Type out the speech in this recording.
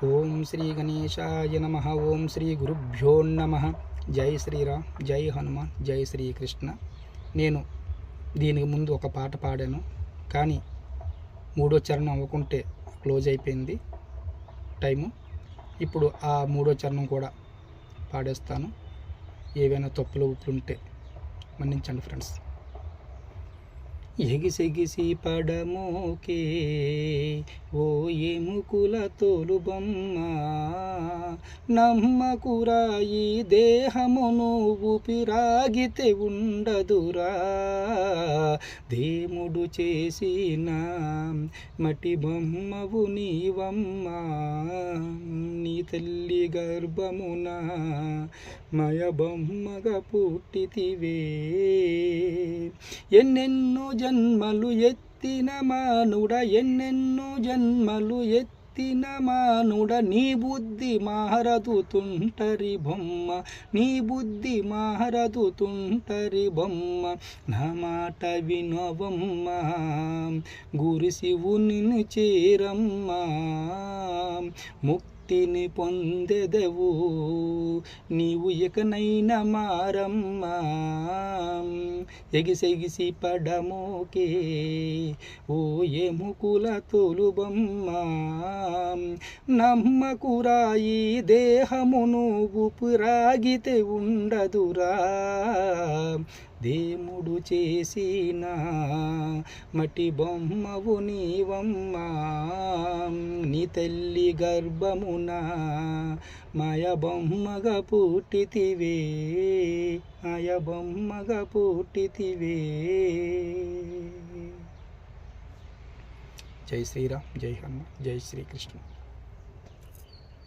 ఓం శ్రీ గణేశాయ నమః. ఓం శ్రీ గురుభ్యో నమః. జై శ్రీరామ్, జై హనుమాన్, జై శ్రీకృష్ణ. నేను దీనికి ముందు ఒక పాట పాడాను, కానీ మూడో చరణం అవ్వకుంటే క్లోజ్ అయిపోయింది టైము. ఇప్పుడు ఆ మూడో చరణం కూడా పాడేస్తాను. ఏవైనా తప్పులు ఉప్పులుంటే మన్నించండి ఫ్రెండ్స్. ఎగిసెగిసి పడమోకే ఓ ఎముకుల తోలుబొమ్మ, నమ్మకురా ఈ దేహమును ఊపిరాగితే ఉండదురా. దేవుడు చేసిన మట్టి బొమ్మవు నీవమ్మ, నీ తల్లి గర్భమున మయ బొమ్మగా పుట్టితివే. ఎన్నెన్నో జన్మలు ఎత్తిన మానుడ, ఎన్నెన్నో జన్మలు ఎత్తిన మానుడ, నీ బుద్ధి మారదు తుంటరి బొమ్మ, నీ బుద్ధి మారదు తుంటరి బొమ్మ. నా మాట వినవమ్మ, గురు శివుని చేరమ్మా, ముక్తిని పొందెదవు నీవు ఇకనైనా మారమ్మా. ఎగిసెగిసి పడమోకే ఓ ఎముకుల తోలుబొమ్మ, నమ్మకురా ఈ దేహమును ఊపిరాగితే ఉండదురా. దేవుడు చేసిన మట్టి బొమ్మవు నీవమ్మ, నీ తల్లి గర్భమున మాయ బొమ్మగా పుట్టితివే, మాయ బొమ్మగా పుట్టితివే. జై శ్రీరామ్, జై హనుమాన్, జై శ్రీకృష్ణ.